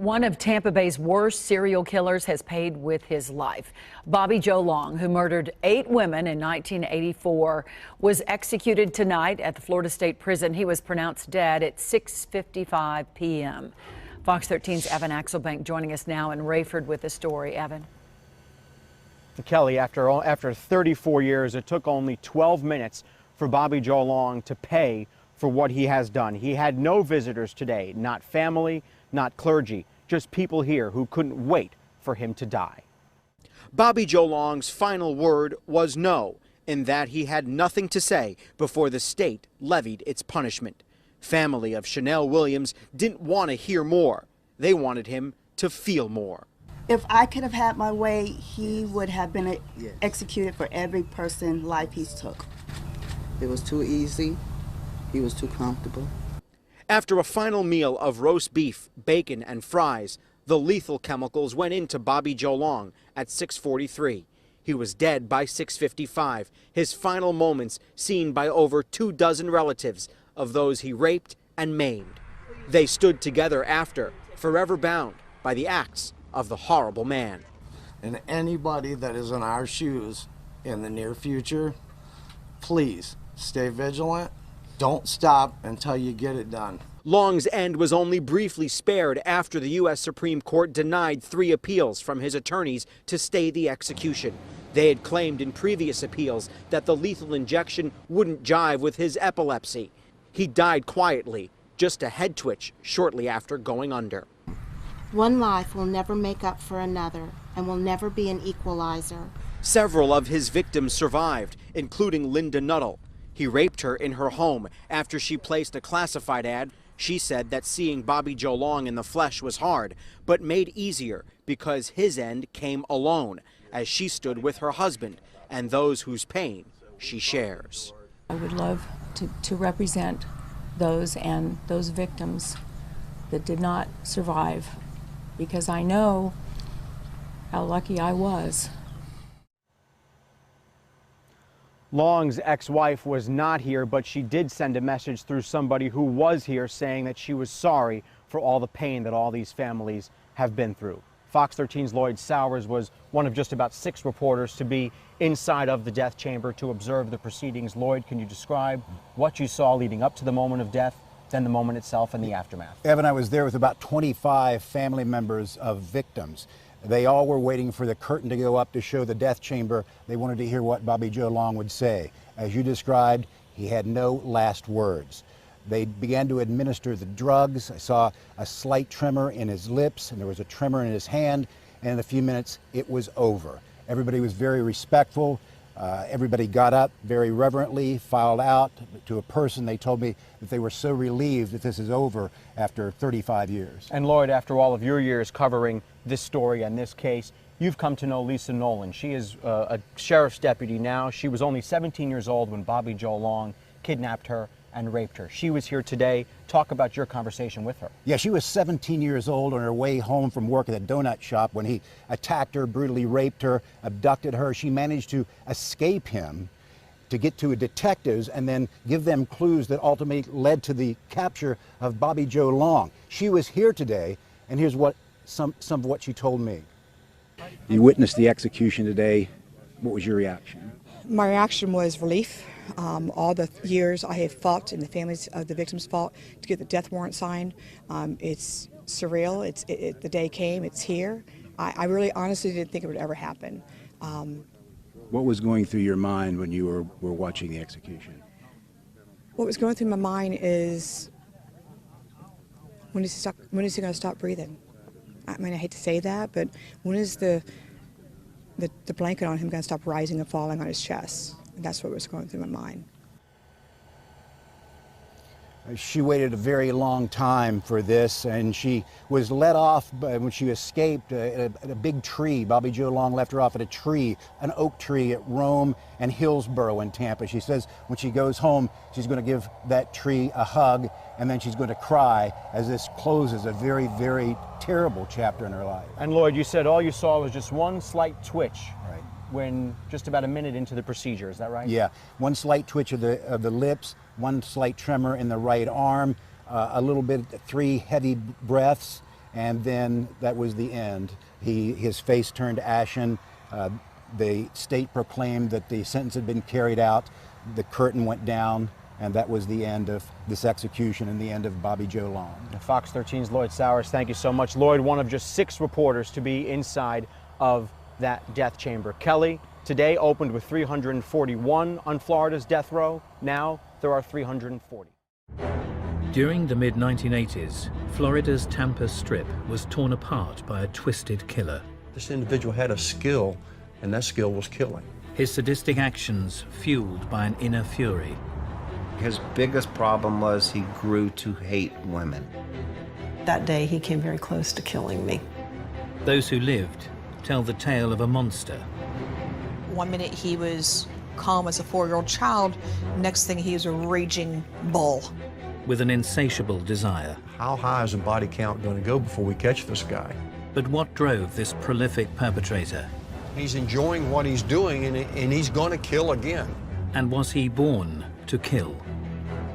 One of Tampa Bay's worst serial killers has paid with his life. Bobby Joe Long, who murdered 8 women in 1984, was executed tonight at the Florida State Prison. He was pronounced dead at 6:55 p.m. Fox 13's Evan Axelbank joining us now in Rayford with the story. Evan. Kelly, after 34 years, it took only 12 minutes for Bobby Joe Long to pay for what he has done. He had no visitors today, not family, not clergy, just people here who couldn't wait for him to die. Bobby Joe Long's final word was no, in that he had nothing to say before the state levied its punishment. Family of Chanel Williams didn't want to hear more. They wanted him to feel more. If I could have had my way, he would have been executed for every person's life he took. It was too easy. He was too comfortable. After a final meal of roast beef, bacon, and fries, the lethal chemicals went into Bobby Joe Long at 6:43. He was dead by 6:55, his final moments seen by over 24 relatives of those he raped and maimed. They stood together after, forever bound by the acts of the horrible man. And anybody that is in our shoes in the near future, please stay vigilant. Don't stop until you get it done. Long's end was only briefly spared after the U.S. Supreme Court denied 3 appeals from his attorneys to stay the execution. They had claimed in previous appeals that the lethal injection wouldn't jive with his epilepsy. He died quietly, just a head twitch shortly after going under. One life will never make up for another and will never be an equalizer. Several of his victims survived, including Linda Nuttall. He raped her in her home after she placed a classified ad. She said that seeing Bobby Joe Long in the flesh was hard, but made easier because his end came alone, as she stood with her husband and those whose pain she shares. I would love to represent those and those victims that did not survive, because I know how lucky I was. Long's ex-wife was not here, but she did send a message through somebody who was here saying that she was sorry for all the pain that all these families have been through. Fox 13's Lloyd Sowers was one of just about 6 reporters to be inside of the death chamber to observe the proceedings. Lloyd, can you describe what you saw leading up to the moment of death, then the moment itself, and the aftermath? Evan, I was there with about 25 family members of victims. They all were waiting for the curtain to go up to show the death chamber. They wanted to hear what Bobby Joe Long would say. As you described, he had no last words. They began to administer the drugs. I saw a slight tremor in his lips, and there was a tremor in his hand, and in a few minutes it was over. Everybody was very respectful. Everybody got up very reverently, filed out. To a person, they told me that they were so relieved that this is over after 35 years. And Lloyd, after all of your years covering this story and this case, you've come to know Lisa Nolan. She is a sheriff's deputy now. She was only 17 years old when Bobby Joe Long kidnapped her and raped her. She was here today. Talk about your conversation with her. Yeah, she was 17 years old on her way home from work at a donut shop when he attacked her, brutally raped her, abducted her. She managed to escape him to get to detectives and then give them clues that ultimately led to the capture of Bobby Joe Long. She was here today, and here's what some of what she told me. You witnessed the execution today. What was your reaction? My reaction was relief. All the years I have fought and the families of the victims fought to get the death warrant signed. It's surreal. The day came. It's here. I really honestly didn't think it would ever happen. What was going through your mind when you were watching the execution? What was going through my mind is, when is he going to stop breathing? I mean, I hate to say that, but when is the blanket on him going to stop rising and falling on his chest? And that's what was going through my mind. She waited a very long time for this, and she was let off when she escaped at a big tree. Bobby Joe Long left her off at a tree, an oak tree at Rome and Hillsborough in Tampa. She says when she goes home, she's going to give that tree a hug, and then she's going to cry as this closes a very, very terrible chapter in her life. And Lloyd, you said all you saw was just one slight twitch. Right. When just about a minute into the procedure, is that right? Yeah, one slight twitch of the lips, one slight tremor in the right arm, a little bit, 3 heavy breaths, and then that was the end. His face turned ashen. The state proclaimed that the sentence had been carried out. The curtain went down, and that was the end of this execution and the end of Bobby Joe Long. Fox 13's Lloyd Sowers, thank you so much. Lloyd, one of just 6 reporters to be inside of that death chamber. Kelly, today opened with 341 on Florida's death row. Now there are 340. During the mid-1980s, Florida's Tampa Strip was torn apart by a twisted killer. This individual had a skill, and that skill was killing. His sadistic actions fueled by an inner fury. His biggest problem was he grew to hate women. That day, he came very close to killing me. Those who lived tell the tale of a monster. One minute he was calm as a 4-year-old child, next thing he was a raging bull. With an insatiable desire. How high is the body count going to go before we catch this guy? But what drove this prolific perpetrator? He's enjoying what he's doing, and he's going to kill again. And was he born to kill?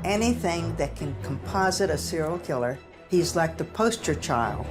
Anything that can composite a serial killer, he's like the poster child.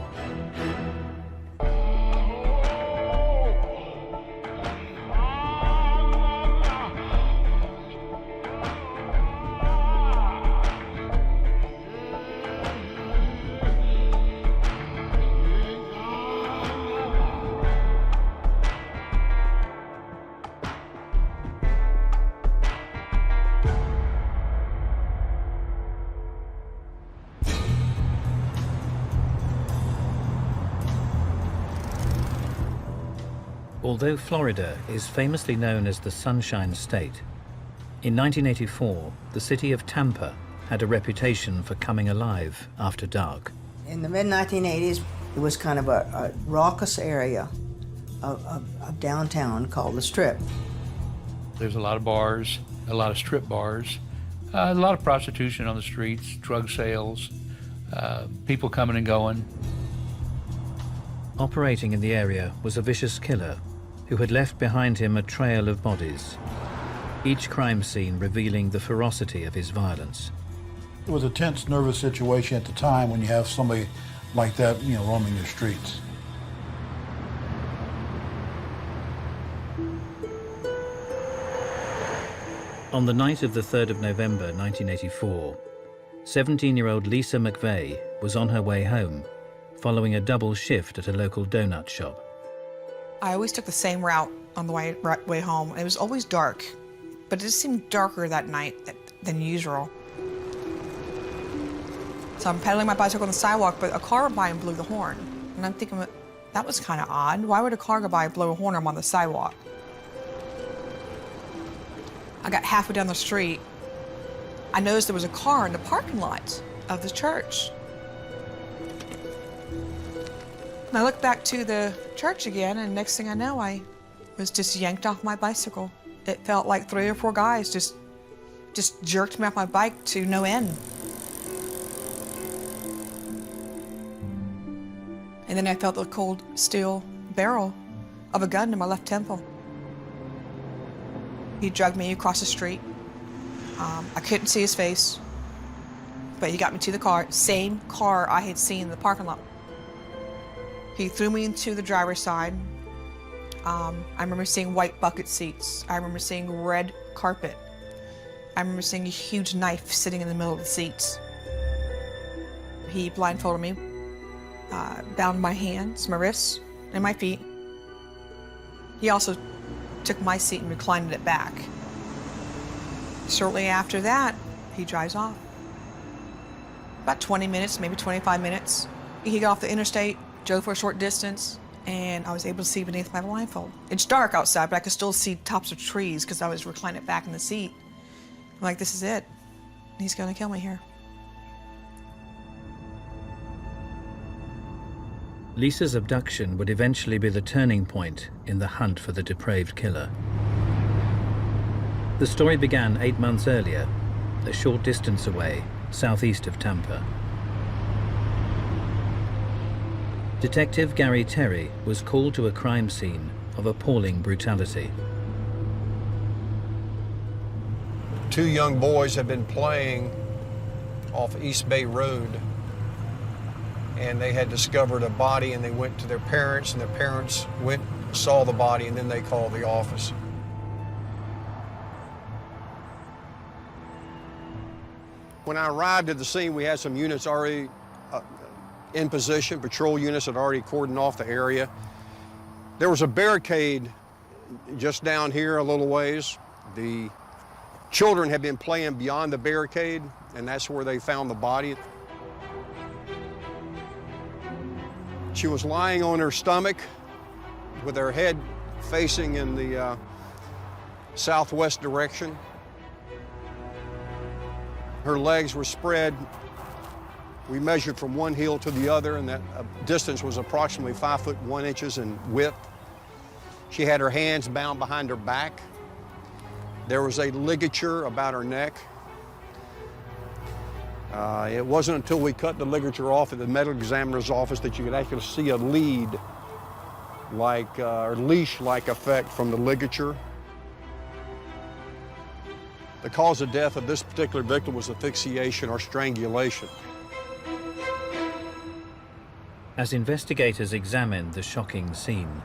Although Florida is famously known as the Sunshine State, in 1984, the city of Tampa had a reputation for coming alive after dark. In the mid-1980s, it was kind of a raucous area of downtown called the Strip. There's a lot of bars, a lot of strip bars, a lot of prostitution on the streets, drug sales, people coming and going. Operating in the area was a vicious killer who had left behind him a trail of bodies, each crime scene revealing the ferocity of his violence. It was a tense, nervous situation at the time when you have somebody like that, roaming the streets. On the night of the 3rd of November 1984, 17-year-old Lisa McVeigh was on her way home, following a double shift at a local donut shop. I always took the same route on the way home. It was always dark, but it just seemed darker that night than usual. So I'm pedaling my bicycle on the sidewalk, but a car went by and blew the horn. And I'm thinking, that was kind of odd. Why would a car go by and blow a horn? I'm on the sidewalk. I got halfway down the street. I noticed there was a car in the parking lot of the church. And I looked back to the church again, and next thing I know, I was just yanked off my bicycle. It felt like 3 or 4 guys just jerked me off my bike to no end. And then I felt the cold steel barrel of a gun to my left temple. He dragged me across the street. I couldn't see his face, but he got me to the car, same car I had seen in the parking lot. He threw me into the driver's side. I remember seeing white bucket seats. I remember seeing red carpet. I remember seeing a huge knife sitting in the middle of the seats. He blindfolded me, bound my hands, my wrists, and my feet. He also took my seat and reclined it back. Shortly after that, he drives off. About 20 minutes, maybe 25 minutes. He got off the interstate, drove for a short distance, and I was able to see beneath my blindfold. It's dark outside, but I could still see tops of trees because I was reclining back in the seat. I'm like, this is it. He's gonna kill me here. Lisa's abduction would eventually be the turning point in the hunt for the depraved killer. The story began 8 months earlier, a short distance away, southeast of Tampa. Detective Gary Terry was called to a crime scene of appalling brutality. 2 young boys had been playing off East Bay Road and they had discovered a body, and they went to their parents, and their parents went, saw the body, and then they called the office. When I arrived at the scene, we had some units already in position. Patrol units had already cordoned off the area. There was a barricade just down here a little ways. The children had been playing beyond the barricade, and that's where they found the body. She was lying on her stomach with her head facing in the southwest direction. Her legs were spread. We measured from one heel to the other, and that distance was approximately 5 foot 1 inches in width. She had her hands bound behind her back. There was a ligature about her neck. It wasn't until we cut the ligature off at the medical examiner's office that you could actually see a lead-like or leash-like effect from the ligature. The cause of death of this particular victim was asphyxiation or strangulation. As investigators examined the shocking scene,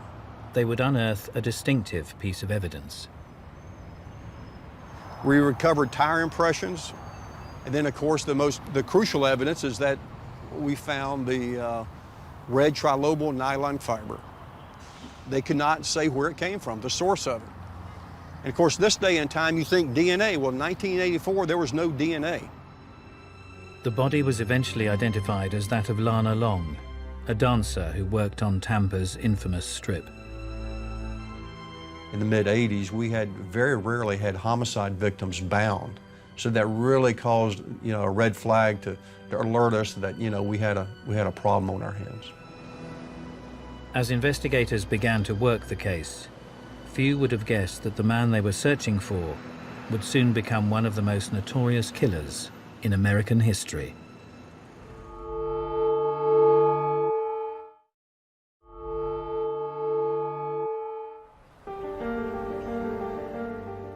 they would unearth a distinctive piece of evidence. We recovered tire impressions, and then of course the crucial evidence is that we found the red trilobal nylon fiber. They could not say where it came from, the source of it. And of course, this day and time, you think DNA. Well, in 1984, there was no DNA. The body was eventually identified as that of Lana Long, a dancer who worked on Tampa's infamous strip. In the mid-'80s, we had very rarely had homicide victims bound. So that really caused, a red flag to alert us that, we had a problem on our hands. As investigators began to work the case, few would have guessed that the man they were searching for would soon become one of the most notorious killers in American history.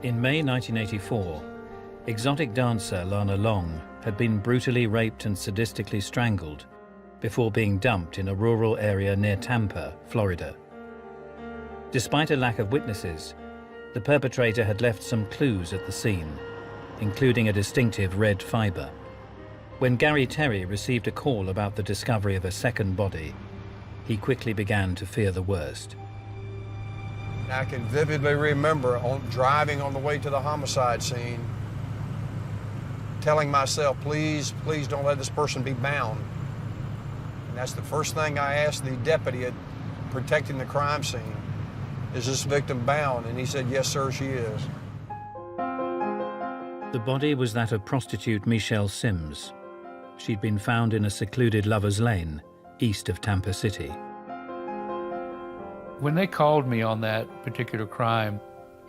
In May 1984, exotic dancer Lana Long had been brutally raped and sadistically strangled before being dumped in a rural area near Tampa, Florida. Despite a lack of witnesses, the perpetrator had left some clues at the scene, including a distinctive red fiber. When Gary Terry received a call about the discovery of a second body, he quickly began to fear the worst. I can vividly remember driving on the way to the homicide scene, telling myself, please, please don't let this person be bound. And that's the first thing I asked the deputy protecting the crime scene. Is this victim bound? And he said, yes, sir, she is. The body was that of prostitute Michelle Sims. She'd been found in a secluded lover's lane east of Tampa City. When they called me on that particular crime,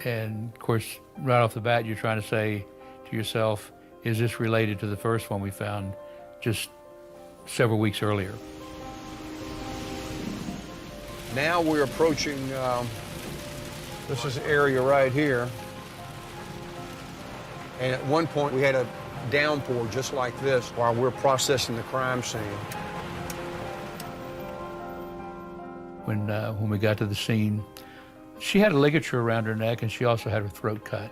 and of course, right off the bat, you're trying to say to yourself, is this related to the first one we found just several weeks earlier? Now we're approaching, this is the area right here. And at one point we had a downpour just like this while we're processing the crime scene. When we got to the scene, she had a ligature around her neck and she also had her throat cut.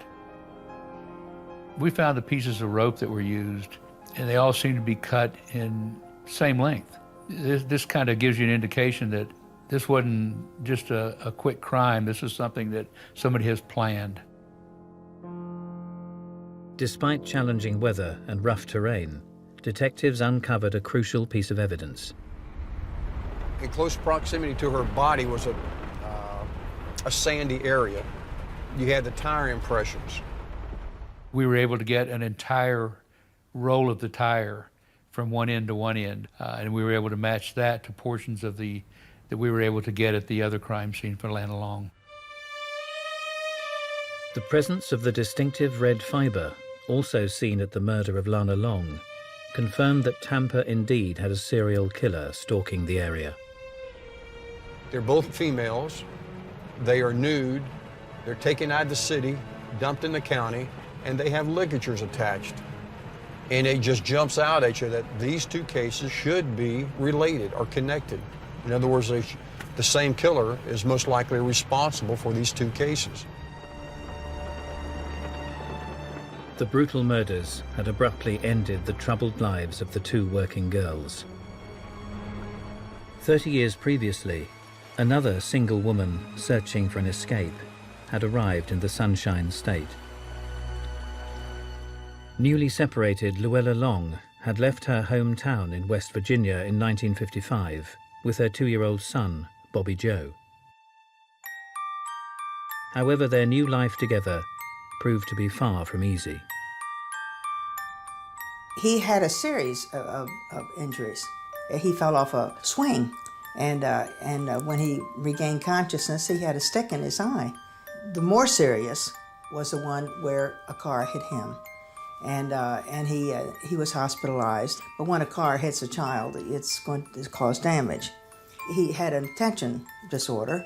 We found the pieces of rope that were used and they all seemed to be cut in same length. This kind of gives you an indication that this wasn't just a quick crime. This is something that somebody has planned. Despite challenging weather and rough terrain, detectives uncovered a crucial piece of evidence. In close proximity to her body was a sandy area. You had the tire impressions. We were able to get an entire roll of the tire from one end to one end, and we were able to match that to portions of that we were able to get at the other crime scene for Lana Long. The presence of the distinctive red fiber, also seen at the murder of Lana Long, confirmed that Tampa indeed had a serial killer stalking the area. They're both females. They are nude. They're taken out of the city, dumped in the county, and they have ligatures attached. And it just jumps out at you that these two cases should be related or connected. In other words, the same killer is most likely responsible for these two cases. The brutal murders had abruptly ended the troubled lives of the two working girls. 30 years previously, another single woman searching for an escape had arrived in the Sunshine State. Newly separated Luella Long had left her hometown in West Virginia in 1955 with her 2-year-old son, Bobby Joe. However, their new life together proved to be far from easy. He had a series of injuries. He fell off a swing, and when he regained consciousness, he had a stick in his eye. The more serious was the one where a car hit him. And he was hospitalized. But when a car hits a child, it's going to cause damage. He had an attention disorder,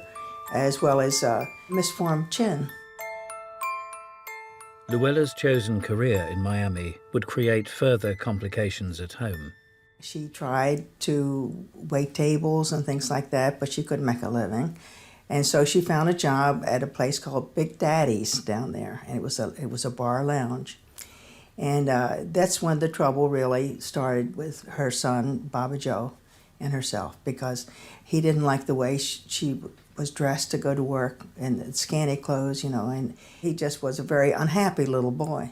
as well as a misformed chin. Luella's chosen career in Miami would create further complications at home. She tried to wait tables and things like that, but she couldn't make a living. And so she found a job at a place called Big Daddy's down there, and it was a bar lounge. And that's when the trouble really started with her son, Bobby Joe, and herself, because he didn't like the way she was dressed to go to work in scanty clothes, you know, and he just was a very unhappy little boy.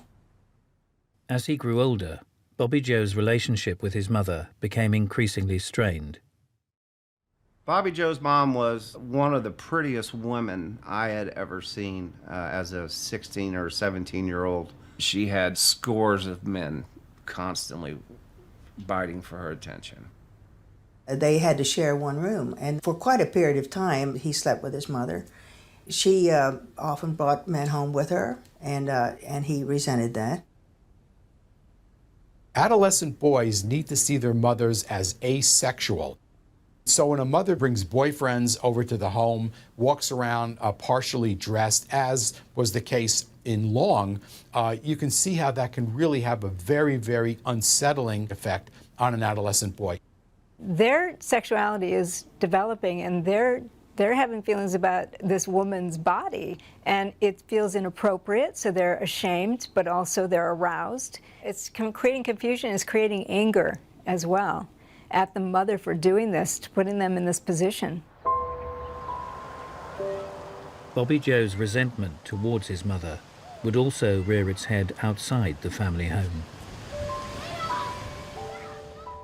As he grew older, Bobby Joe's relationship with his mother became increasingly strained. Bobby Joe's mom was one of the prettiest women I had ever seen as a 16 or 17-year-old. She had scores of men constantly biting for her attention. They had to share one room, and for quite a period of time, he slept with his mother. She often brought men home with her, and he resented that. Adolescent boys need to see their mothers as asexual. So when a mother brings boyfriends over to the home, walks around partially dressed, as was the case in Long, you can see how that can really have a very, very unsettling effect on an adolescent boy. Their sexuality is developing, and they're having feelings about this woman's body, and it feels inappropriate, so they're ashamed, but also they're aroused. It's creating confusion, it's creating anger as well at the mother for doing this, putting them in this position. Bobby Joe's resentment towards his mother would also rear its head outside the family home.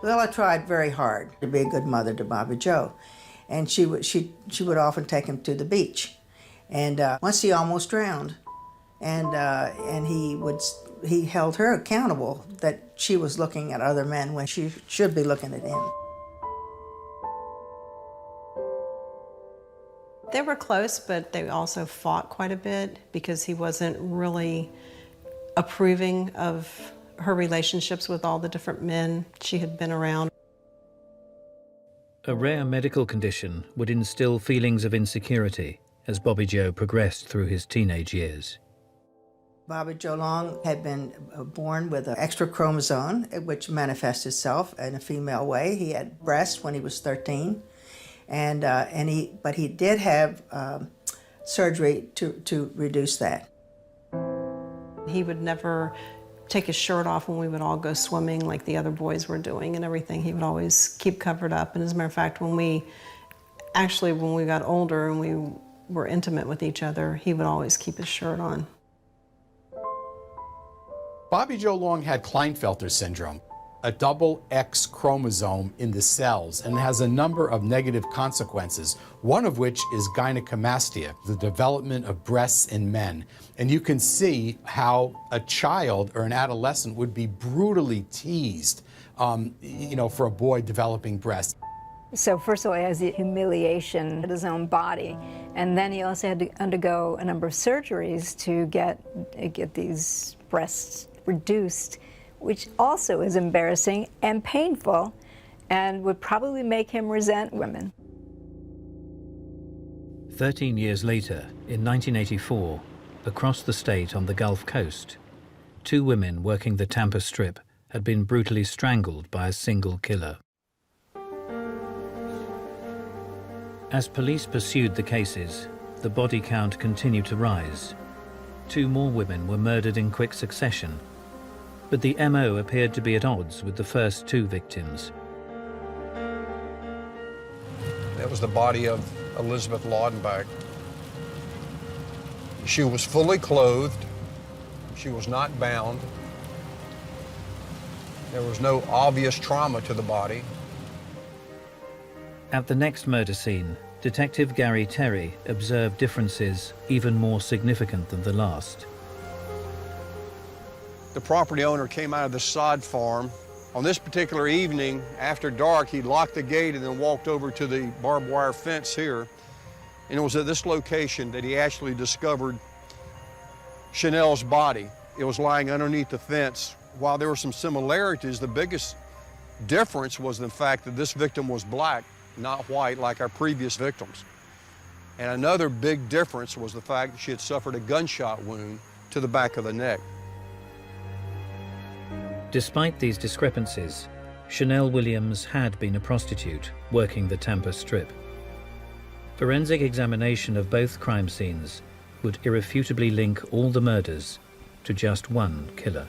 Luella tried very hard to be a good mother to Bobby Joe, and she would often take him to the beach. And once he almost drowned, and he held her accountable that she was looking at other men when she should be looking at him. They were close, but they also fought quite a bit because he wasn't really approving of her relationships with all the different men she had been around. A rare medical condition would instill feelings of insecurity as Bobby Joe progressed through his teenage years. Bobby Joe Long had been born with an extra chromosome, which manifests itself in a female way. He had breasts when he was 13, but he did have surgery to reduce that. He would never take his shirt off when we would all go swimming like the other boys were doing and everything. He would always keep covered up. And as a matter of fact, when we got older and we were intimate with each other, he would always keep his shirt on. Bobby Joe Long had Klinefelter syndrome, a double X chromosome in the cells, and has a number of negative consequences, one of which is gynecomastia, the development of breasts in men. And you can see how a child or an adolescent would be brutally teased, for a boy developing breasts. So first of all, he has the humiliation of his own body, and then he also had to undergo a number of surgeries to get these breasts reduced, which also is embarrassing and painful and would probably make him resent women. 13 years later, in 1984, across the state on the Gulf Coast, two women working the Tampa Strip had been brutally strangled by a single killer. As police pursued the cases, the body count continued to rise. 2 more women were murdered in quick succession, but the MO appeared to be at odds with the first 2 victims. That was the body of Elizabeth Laudenbach. She was fully clothed. She was not bound. There was no obvious trauma to the body. At the next murder scene, Detective Gary Terry observed differences even more significant than the last. The property owner came out of the sod farm. On this particular evening, after dark, he locked the gate and then walked over to the barbed wire fence here. And it was at this location that he actually discovered Chanel's body. It was lying underneath the fence. While there were some similarities, the biggest difference was the fact that this victim was black, not white like our previous victims. And another big difference was the fact that she had suffered a gunshot wound to the back of the neck. Despite these discrepancies, Chanel Williams had been a prostitute working the Tampa Strip. Forensic examination of both crime scenes would irrefutably link all the murders to just one killer.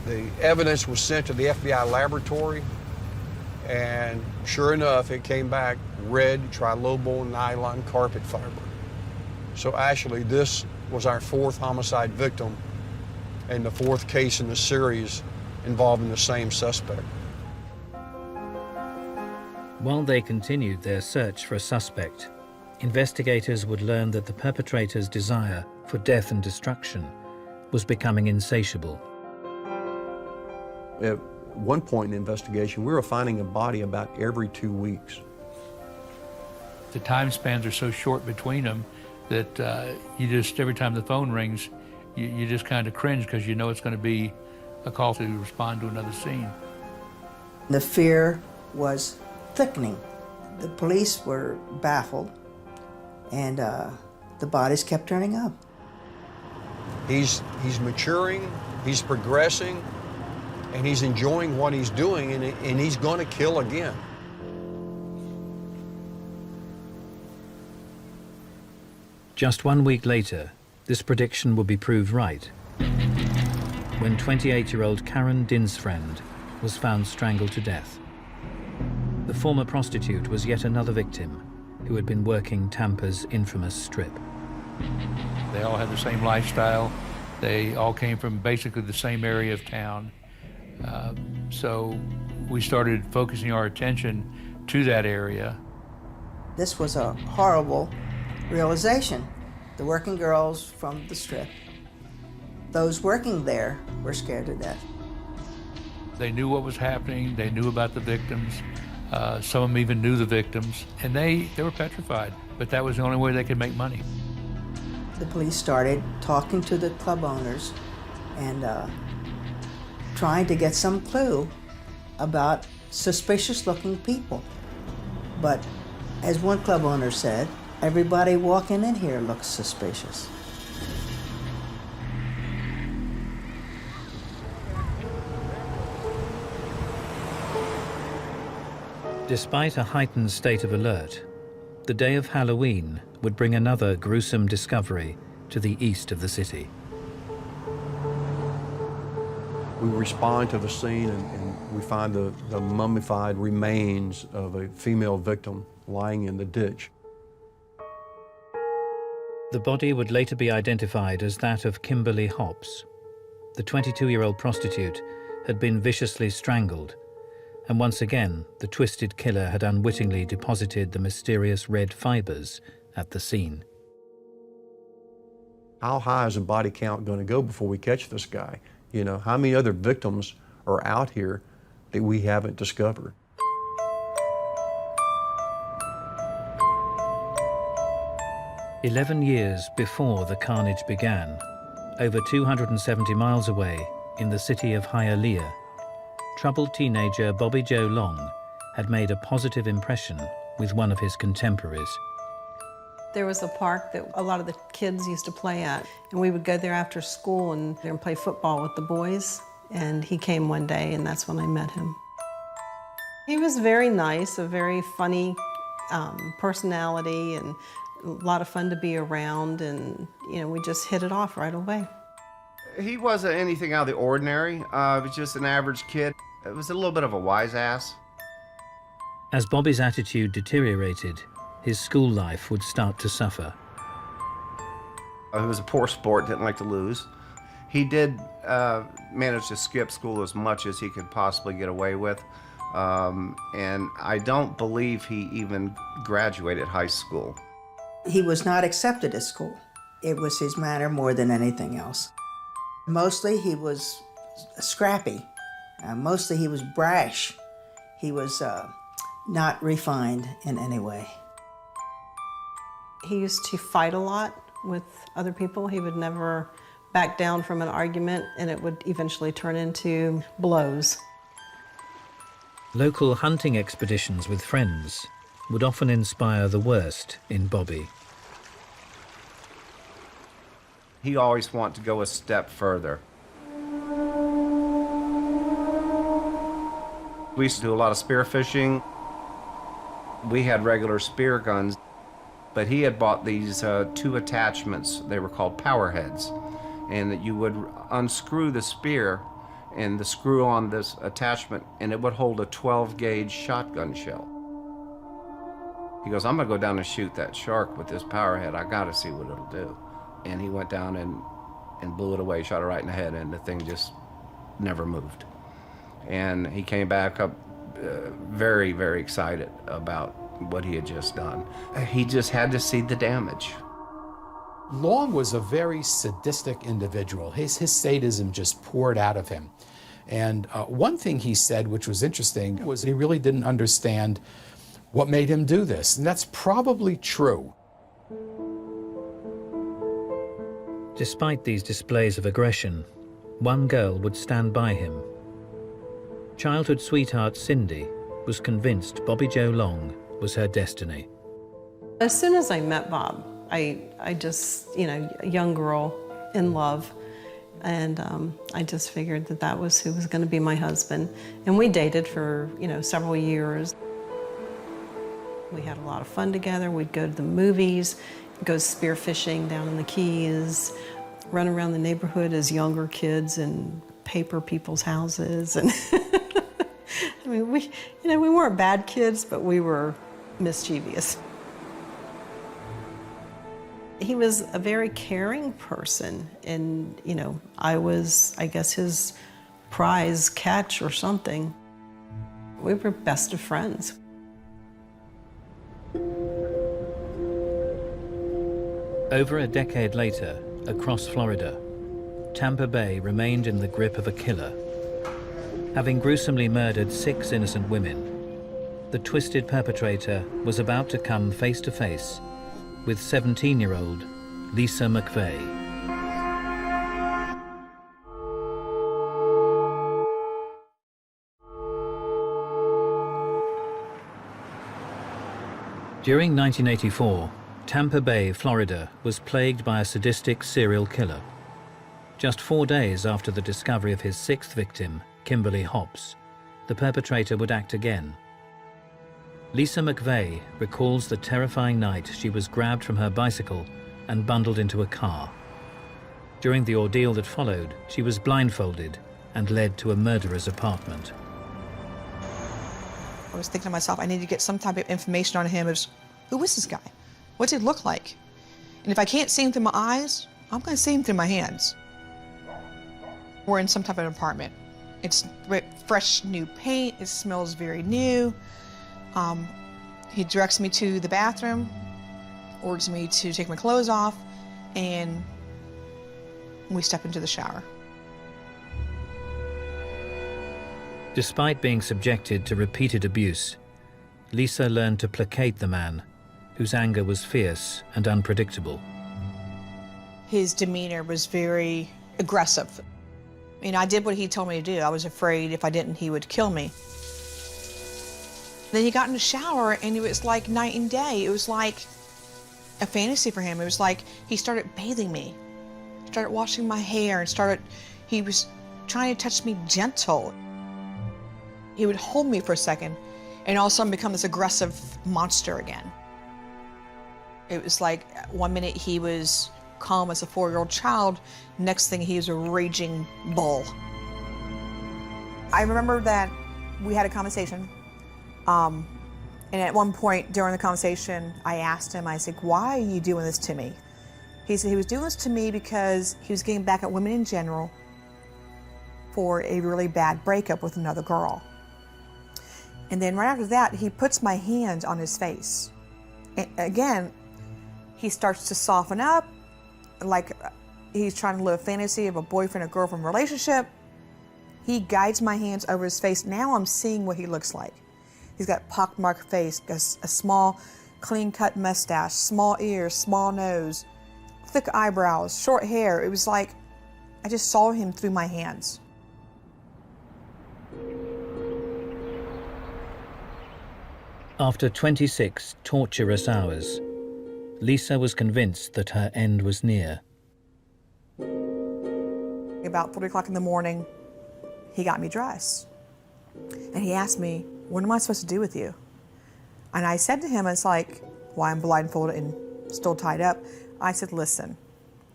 The evidence was sent to the FBI laboratory, and sure enough, it came back red trilobal nylon carpet fiber. So actually, this was our 4th homicide victim and the 4th case in the series involving the same suspect. While they continued their search for a suspect, investigators would learn that the perpetrator's desire for death and destruction was becoming insatiable. At one point in the investigation, we were finding a body about every 2 weeks. The time spans are so short between them that you just, every time the phone rings, you just kind of cringe because you know it's going to be a call to respond to another scene. The fear was thickening. The police were baffled, and the bodies kept turning up. He's maturing, he's progressing, and he's enjoying what he's doing, and he's going to kill again. Just 1 week later, this prediction would be proved right when 28-year-old Karen Dinsfriend was found strangled to death. The former prostitute was yet another victim who had been working Tampa's infamous strip. They all had the same lifestyle. They all came from basically the same area of town. So we started focusing our attention to that area. This was a horrible realization. The working girls from the strip, those working there were scared to death. They knew what was happening. They knew about the victims. Some of them even knew the victims, and they were petrified, but that was the only way they could make money. The police started talking to the club owners and trying to get some clue about suspicious-looking people. But as one club owner said, everybody walking in here looks suspicious. Despite a heightened state of alert, the day of Halloween would bring another gruesome discovery to the east of the city. We respond to the scene and we find the mummified remains of a female victim lying in the ditch. The body would later be identified as that of Kimberly Hobbs. The 22-year-old prostitute had been viciously strangled, and once again, the twisted killer had unwittingly deposited the mysterious red fibers at the scene. How high is the body count going to go before we catch this guy? You know, how many other victims are out here that we haven't discovered? "11 years before the carnage began, over 270 miles away in the city of Hialeah, troubled teenager Bobby Joe Long had made a positive impression with one of his contemporaries. There was a park that a lot of the kids used to play at, and we would go there after school and play football with the boys. And he came one day, and that's when I met him. He was very nice, a very funny personality, and a lot of fun to be around, and we just hit it off right away. He wasn't anything out of the ordinary. He was just an average kid. It was a little bit of a wise ass. As Bobby's attitude deteriorated, his school life would start to suffer. He was a poor sport, didn't like to lose. He did manage to skip school as much as he could possibly get away with. And I don't believe he even graduated high school. He was not accepted at school. It was his manner more than anything else. Mostly he was scrappy. Mostly he was brash. He was not refined in any way. He used to fight a lot with other people. He would never back down from an argument, and it would eventually turn into blows. Local hunting expeditions with friends would often inspire the worst in Bobby. He always wanted to go a step further. We used to do a lot of spear fishing. We had regular spear guns, but he had bought these two attachments. They were called power heads, and that you would unscrew the spear and the screw on this attachment, and it would hold a 12-gauge shotgun shell. He goes, I'm gonna go down and shoot that shark with this power head. I gotta see what it'll do. And he went down and blew it away, shot it right in the head, and the thing just never moved. And he came back up very, very excited about what he had just done. He just had to see the damage. Long was a very sadistic individual. His sadism just poured out of him. And one thing he said, which was interesting, was he really didn't understand what made him do this. And that's probably true. Despite these displays of aggression, one girl would stand by him. Childhood sweetheart Cindy was convinced Bobby Joe Long was her destiny. As soon as I met Bob, I just, a young girl in love, and I just figured that was who was going to be my husband. And we dated for, several years. We had a lot of fun together. We'd go to the movies, go spearfishing down in the Keys, run around the neighborhood as younger kids and paper people's houses. And I mean, we weren't bad kids, but we were mischievous. He was a very caring person, and, I was, I guess, his prize catch or something. We were best of friends. Over a decade later, across Florida, Tampa Bay remained in the grip of a killer. Having gruesomely murdered 6 innocent women, the twisted perpetrator was about to come face to face with 17-year-old Lisa McVeigh. During 1984, Tampa Bay, Florida, was plagued by a sadistic serial killer. Just 4 days after the discovery of his 6th victim, Kimberly Hobbs, the perpetrator would act again. Lisa McVeigh recalls the terrifying night she was grabbed from her bicycle and bundled into a car. During the ordeal that followed, she was blindfolded and led to a murderer's apartment. I was thinking to myself, I need to get some type of information on him. Who is this guy? What did he look like? And if I can't see him through my eyes, I'm going to see him through my hands. We're in some type of apartment. It's fresh, new paint. It smells very new. He directs me to the bathroom, orders me to take my clothes off, and we step into the shower. Despite being subjected to repeated abuse, Lisa learned to placate the man, whose anger was fierce and unpredictable. His demeanor was very aggressive. I did what he told me to do. I was afraid if I didn't, he would kill me. Then he got in the shower, and it was like night and day. It was like a fantasy for him. It was like he started bathing me, started washing my hair, and he was trying to touch me gentle. He would hold me for a second and all of a sudden become this aggressive monster again. It was like one minute he was calm as a 4-year-old child, next thing he was a raging bull. I remember that we had a conversation, and at one point during the conversation, I asked him, I said, why are you doing this to me? He said he was doing this to me because he was getting back at women in general for a really bad breakup with another girl. And then right after that, he puts my hands on his face. And again, he starts to soften up, like he's trying to live a fantasy of a boyfriend and girlfriend relationship. He guides my hands over his face. Now I'm seeing what he looks like. He's got pockmarked face, a small, clean-cut mustache, small ears, small nose, thick eyebrows, short hair. It was like I just saw him through my hands. After 26 torturous hours, Lisa was convinced that her end was near. About 3 o'clock in the morning, he got me dressed. And he asked me, what am I supposed to do with you? And I said to him, it's like, why I'm blindfolded and still tied up. I said, listen,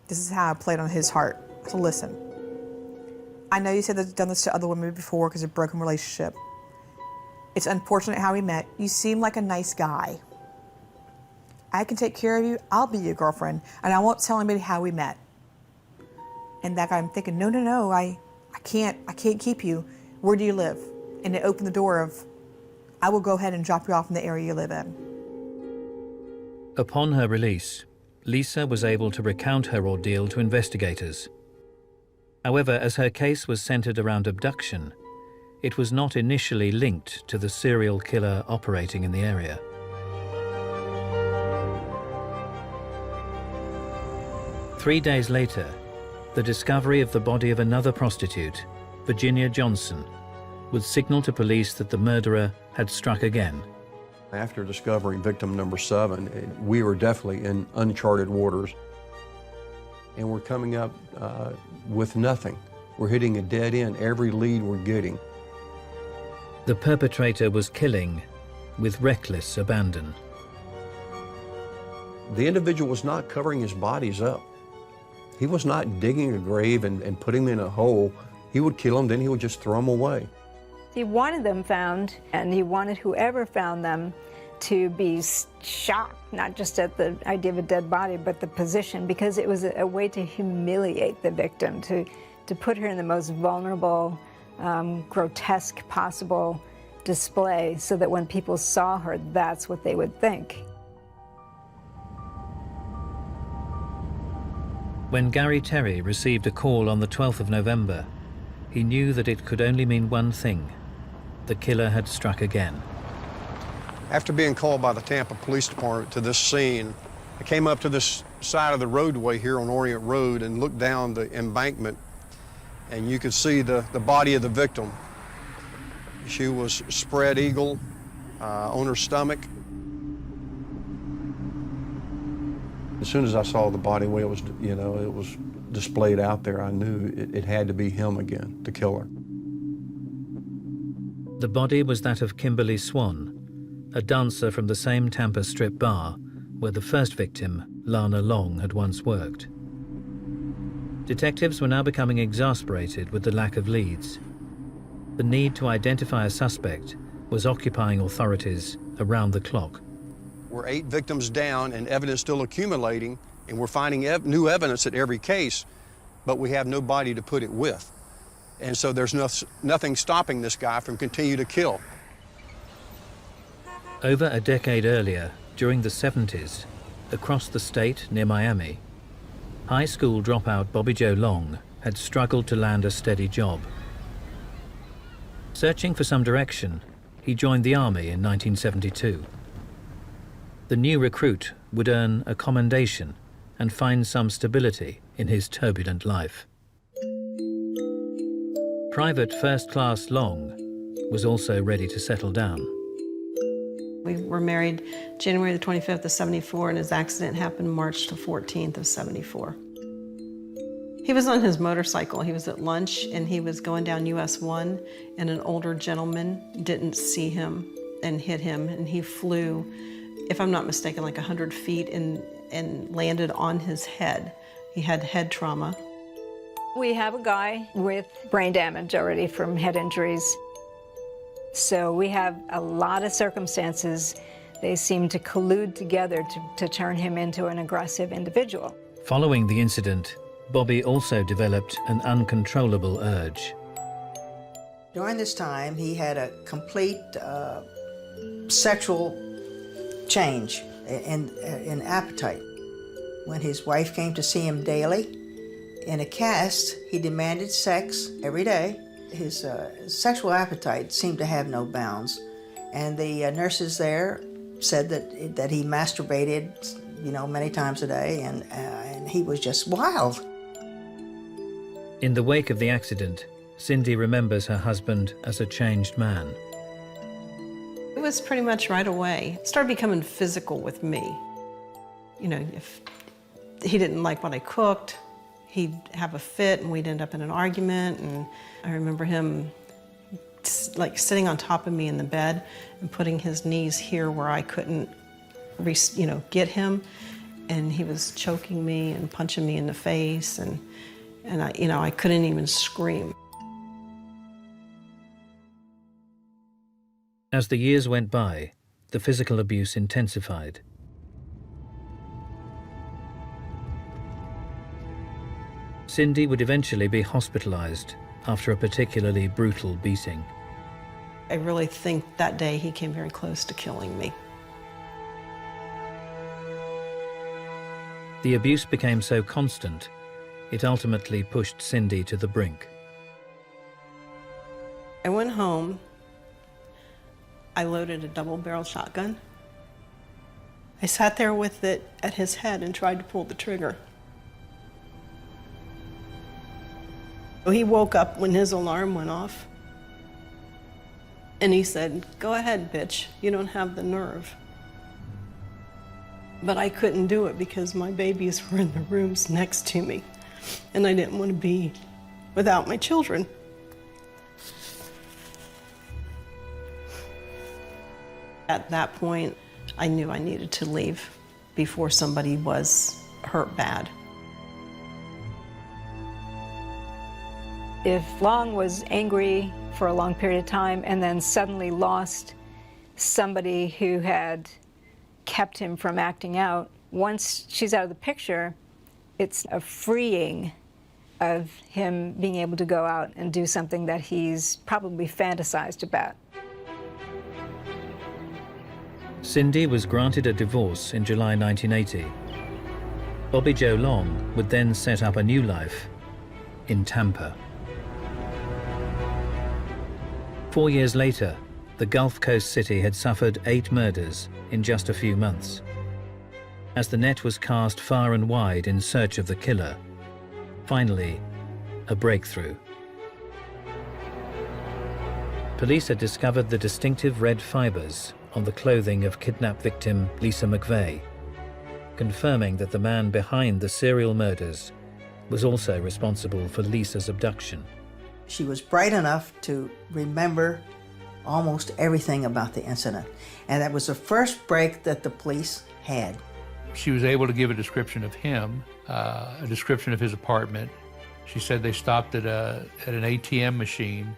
this is how I played on his heart. So listen, I know you said that you've done this to other women before because of a broken relationship. It's unfortunate how we met. You seem like a nice guy. I can take care of you. I'll be your girlfriend, and I won't tell anybody how we met. And that guy, I'm thinking, no, I can't keep you. Where do you live? And it opened the door of, I will go ahead and drop you off in the area you live in. Upon her release, Lisa was able to recount her ordeal to investigators. However, as her case was centered around abduction, it was not initially linked to the serial killer operating in the area. Three days later, the discovery of the body of another prostitute, Virginia Johnson, would signal to police that the murderer had struck again. After discovering victim number 7, we were definitely in uncharted waters. And we're coming up with nothing. We're hitting a dead end every lead we're getting. The perpetrator was killing with reckless abandon. The individual was not covering his bodies up. He was not digging a grave and putting them in a hole. He would kill them, then he would just throw them away. He wanted them found, and he wanted whoever found them to be shocked, not just at the idea of a dead body, but the position, because it was a way to humiliate the victim, to put her in the most vulnerable, grotesque possible display, so that when people saw her, that's what they would think. When Gary Terry received a call on the 12th of November, he knew that it could only mean one thing: the killer had struck again. After being called by the Tampa Police Department to this scene, I came up to this side of the roadway here on Orient Road and looked down the embankment, and you could see the body of the victim. She was spread eagle on her stomach. As soon as I saw the body, way it was, it was displayed out there, I knew it had to be him again, the killer. The body was that of Kimberly Swan, a dancer from the same Tampa Strip bar where the first victim, Lana Long, had once worked. Detectives were now becoming exasperated with the lack of leads. The need to identify a suspect was occupying authorities around the clock. We're 8 victims down and evidence still accumulating, and we're finding new evidence at every case, but we have nobody to put it with. And so there's nothing stopping this guy from continuing to kill. Over a decade earlier, during the 70s, across the state near Miami, high school dropout Bobby Joe Long had struggled to land a steady job. Searching for some direction, he joined the Army in 1972. The new recruit would earn a commendation and find some stability in his turbulent life. Private First Class Long was also ready to settle down. We were married January the 25th of 74, and his accident happened March the 14th of 74. He was on his motorcycle. He was at lunch, and he was going down US 1, and an older gentleman didn't see him and hit him, and he flew, if I'm not mistaken, like 100 feet and landed on his head. He had head trauma. We have a guy with brain damage already from head injuries. So we have a lot of circumstances. They seem to collude together to turn him into an aggressive individual. Following the incident, Bobby also developed an uncontrollable urge. During this time, he had a complete sexual change in appetite. When his wife came to see him daily, in a cast, he demanded sex every day. His sexual appetite seemed to have no bounds, and the nurses there said that he masturbated, many times a day, and he was just wild. In the wake of the accident, Cindy remembers her husband as a changed man. It was pretty much right away. It started becoming physical with me. If he didn't like what I cooked, he'd have a fit and we'd end up in an argument. And I remember him like sitting on top of me in the bed and putting his knees here where I couldn't, get him. And he was choking me and punching me in the face, and I couldn't even scream. As the years went by, the physical abuse intensified. Cindy would eventually be hospitalized after a particularly brutal beating. I really think that day he came very close to killing me. The abuse became so constant, it ultimately pushed Cindy to the brink. I went home. I loaded a double-barrel shotgun. I sat there with it at his head and tried to pull the trigger. He woke up when his alarm went off. And he said, "Go ahead, bitch, you don't have the nerve." But I couldn't do it because my babies were in the rooms next to me, and I didn't want to be without my children. At that point, I knew I needed to leave before somebody was hurt bad. If Long was angry for a long period of time and then suddenly lost somebody who had kept him from acting out, once she's out of the picture, it's a freeing of him being able to go out and do something that he's probably fantasized about. Cindy was granted a divorce in July 1980. Bobby Joe Long would then set up a new life in Tampa. 4 years later, the Gulf Coast city had suffered 8 murders in just a few months. As the net was cast far and wide in search of the killer, finally, a breakthrough. Police had discovered the distinctive red fibers on the clothing of kidnapped victim Lisa McVeigh, confirming that the man behind the serial murders was also responsible for Lisa's abduction. She was bright enough to remember almost everything about the incident, and that was the first break that the police had. She was able to give a description of him, a description of his apartment. She said they stopped at an ATM machine,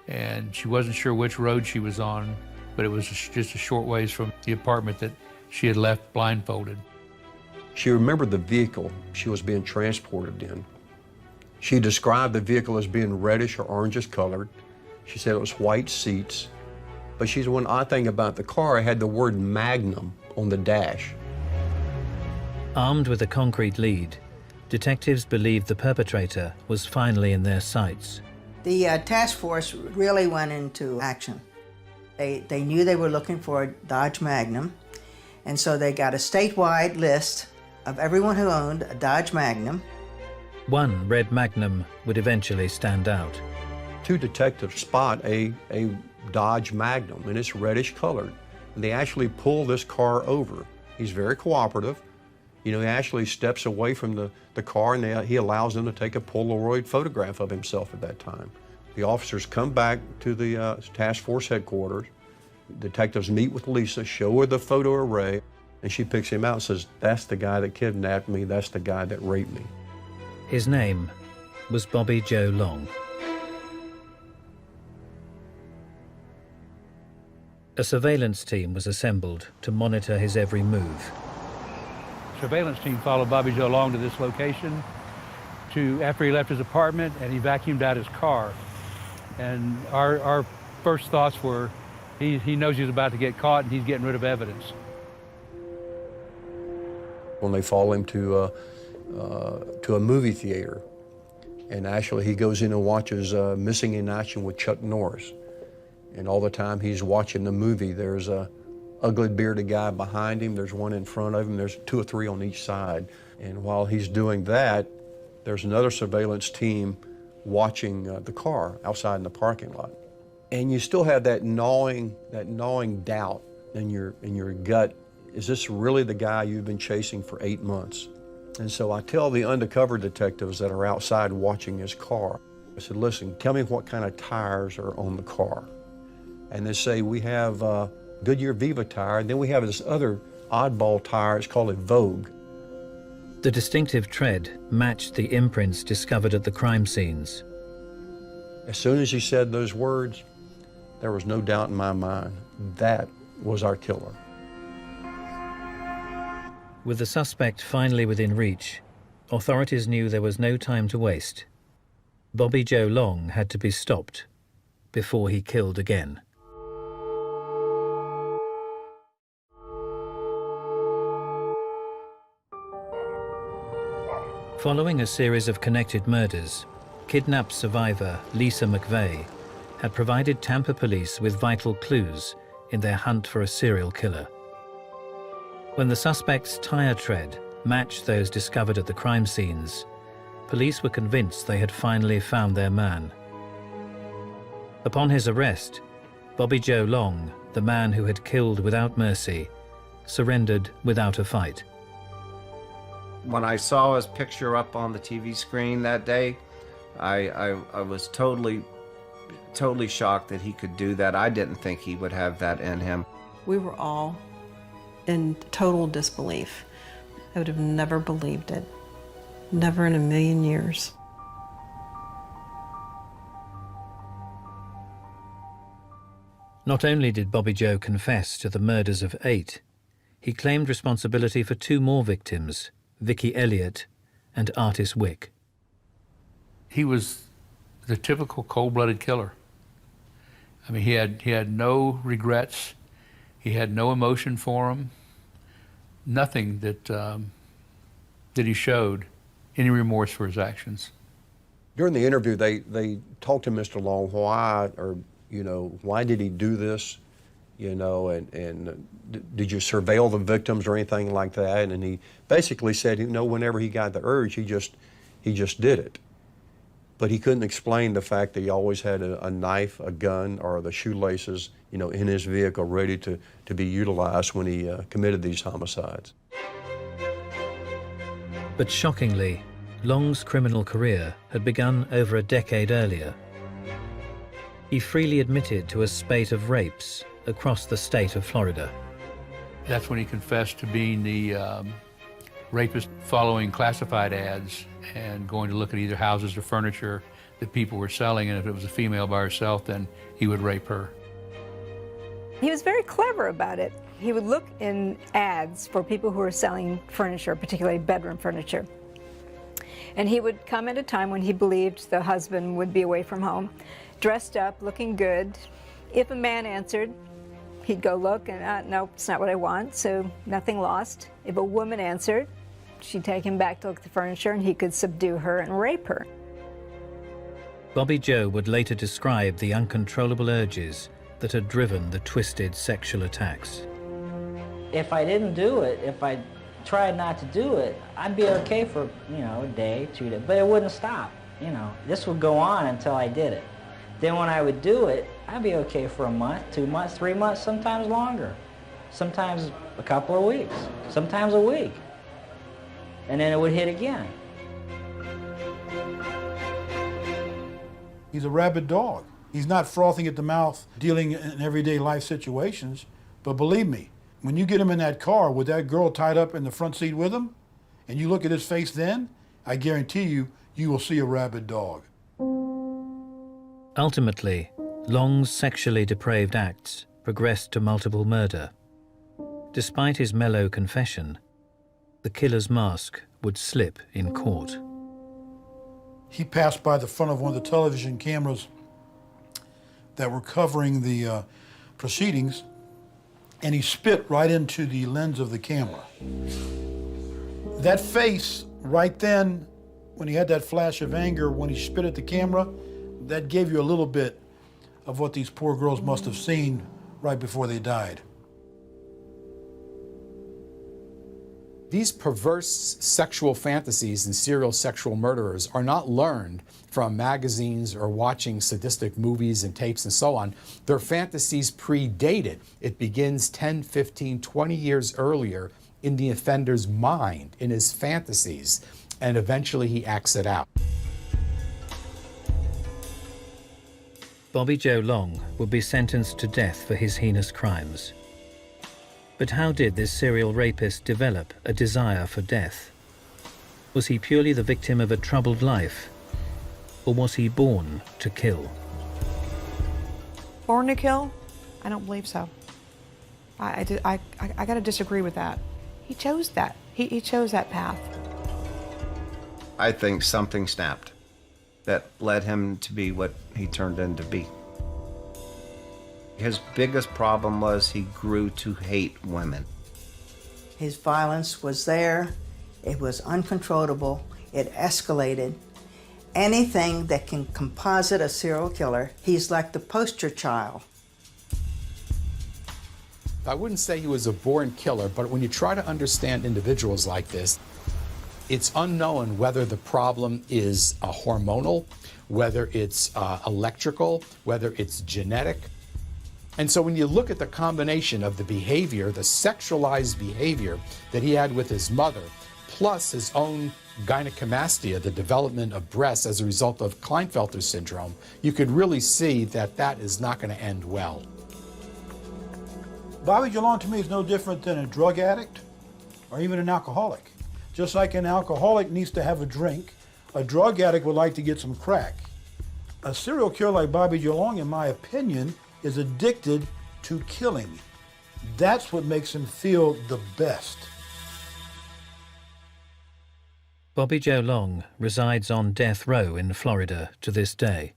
and she wasn't sure which road she was on, but it was just a short ways from the apartment that she had left blindfolded. She remembered the vehicle she was being transported in. She described the vehicle as being reddish or orangish colored. She said it was white seats. But she said one odd thing about the car, it had the word Magnum on the dash. Armed with a concrete lead, detectives believed the perpetrator was finally in their sights. The task force really went into action. They knew they were looking for a Dodge Magnum, and so they got a statewide list of everyone who owned a Dodge Magnum. One red Magnum would eventually stand out. 2 detectives spot a Dodge Magnum, and it's reddish colored. And they actually pull this car over. He's very cooperative. You know, he actually steps away from the car, and he allows them to take a Polaroid photograph of himself at that time. The officers come back to the task force headquarters. Detectives meet with Lisa, show her the photo array, and she picks him out and says, "That's the guy that kidnapped me, that's the guy that raped me." His name was Bobby Joe Long. A surveillance team was assembled to monitor his every move. Surveillance team followed Bobby Joe Long to this location after he left his apartment, and he vacuumed out his car. And our first thoughts were, he knows he's about to get caught and he's getting rid of evidence. When they follow him to a movie theater, and actually he goes in and watches Missing in Action with Chuck Norris. And all the time he's watching the movie, there's a ugly bearded guy behind him, there's one in front of him, there's 2 or 3 on each side. And while he's doing that, there's another surveillance team watching the car outside in the parking lot. And you still have that gnawing doubt in your gut. Is this really the guy you've been chasing for 8 months? And so I tell the undercover detectives that are outside watching his car, I said, "Listen, tell me what kind of tires are on the car." And they say, "We have Goodyear Viva tire, and then we have this other oddball tire, it's called a Vogue." The distinctive tread matched the imprints discovered at the crime scenes. As soon as he said those words, there was no doubt in my mind, that was our killer. With the suspect finally within reach, authorities knew there was no time to waste. Bobby Joe Long had to be stopped before he killed again. Following a series of connected murders, kidnapped survivor Lisa McVeigh had provided Tampa police with vital clues in their hunt for a serial killer. When the suspect's tire tread matched those discovered at the crime scenes, police were convinced they had finally found their man. Upon his arrest, Bobby Joe Long, the man who had killed without mercy, surrendered without a fight. When I saw his picture up on the TV screen that day, I was totally shocked that he could do that. I didn't think he would have that in him. We were all in total disbelief. I would have never believed it. Never in a million years. Not only did Bobby Joe confess to the murders of 8, he claimed responsibility for 2 more victims, Vicky Elliott and Artis Wick. He was the typical cold-blooded killer. I mean, he had no regrets. He had no emotion for him. Nothing that he showed any remorse for his actions. During the interview, they talked to Mr. Long, why did he do this? And did you surveil the victims or anything like that? And he basically said, whenever he got the urge, he just did it. But he couldn't explain the fact that he always had a knife, a gun, or the shoelaces, in his vehicle ready to be utilized when he committed these homicides. But shockingly, Long's criminal career had begun over a decade earlier. He freely admitted to a spate of rapes across the state of Florida. That's when he confessed to being the rapist, following classified ads and going to look at either houses or furniture that people were selling, and if it was a female by herself, then he would rape her. He was very clever about it. He would look in ads for people who were selling furniture, particularly bedroom furniture. And he would come at a time when he believed the husband would be away from home, dressed up, looking good. If a man answered, he'd go look and, nope, it's not what I want, so nothing lost. If a woman answered, she'd take him back to look at the furniture and he could subdue her and rape her. Bobby Joe would later describe the uncontrollable urges that had driven the twisted sexual attacks. If I didn't do it, if I tried not to do it, I'd be okay for, a day, 2 days, but it wouldn't stop. This would go on until I did it. Then when I would do it, I'd be okay for a month, 2 months, 3 months, sometimes longer. sometimes a couple of weeks, sometimes a week. And then it would hit again. He's a rabid dog. He's not frothing at the mouth, dealing in everyday life situations. But believe me, when you get him in that car with that girl tied up in the front seat with him, and you look at his face then, I guarantee you, you will see a rabid dog. Ultimately, Long's sexually depraved acts progressed to multiple murder. Despite his mellow confession, the killer's mask would slip in court. He passed by the front of one of the television cameras that were covering the proceedings, and he spit right into the lens of the camera. That face right then, when he had that flash of anger, when he spit at the camera, that gave you a little bit of what these poor girls must have seen right before they died. These perverse sexual fantasies in serial sexual murderers are not learned from magazines or watching sadistic movies and tapes and so on. Their fantasies predate it. It begins 10, 15, 20 years earlier in the offender's mind, in his fantasies, and eventually he acts it out. Bobby Joe Long would be sentenced to death for his heinous crimes. But how did this serial rapist develop a desire for death? Was he purely the victim of a troubled life, or was he born to kill? Born to kill? I don't believe so. I got to disagree with that. He chose that. He chose that path. I think something snapped that led him to be what he turned into be. His biggest problem was he grew to hate women. His violence was there. It was uncontrollable. It escalated. Anything that can composite a serial killer, he's like the poster child. I wouldn't say he was a born killer, but when you try to understand individuals like this, it's unknown whether the problem is hormonal, whether it's electrical, whether it's genetic. And so when you look at the combination of the behavior, the sexualized behavior that he had with his mother, plus his own gynecomastia, the development of breasts as a result of Klinefelter syndrome, you could really see that that is not going to end well. Bobby Joe Long to me is no different than a drug addict or even an alcoholic. Just like an alcoholic needs to have a drink, a drug addict would like to get some crack. A serial killer like Bobby Joe Long, in my opinion, is addicted to killing. That's what makes him feel the best. Bobby Joe Long resides on death row in Florida to this day.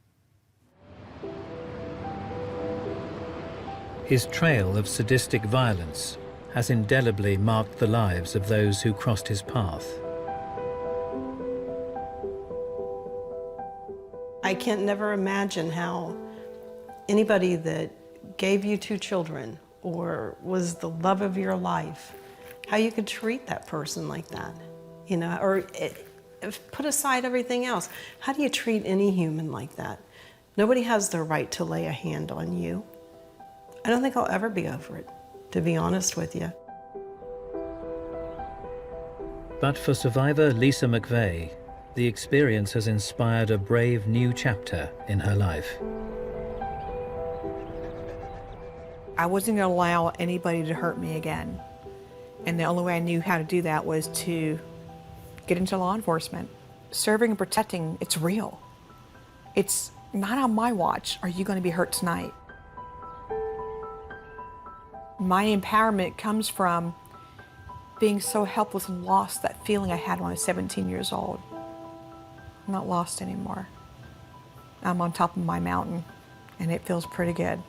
His trail of sadistic violence has indelibly marked the lives of those who crossed his path. I can't never imagine how anybody that gave you 2 children or was the love of your life, how you could treat that person like that, you know, or put aside everything else. How do you treat any human like that? Nobody has the right to lay a hand on you. I don't think I'll ever be over it, to be honest with you. But for survivor Lisa McVeigh, the experience has inspired a brave new chapter in her life. I wasn't going to allow anybody to hurt me again. And the only way I knew how to do that was to get into law enforcement. Serving and protecting, it's real. It's not on my watch, are you going to be hurt tonight? My empowerment comes from being so helpless and lost, that feeling I had when I was 17 years old. I'm not lost anymore. I'm on top of my mountain, and it feels pretty good.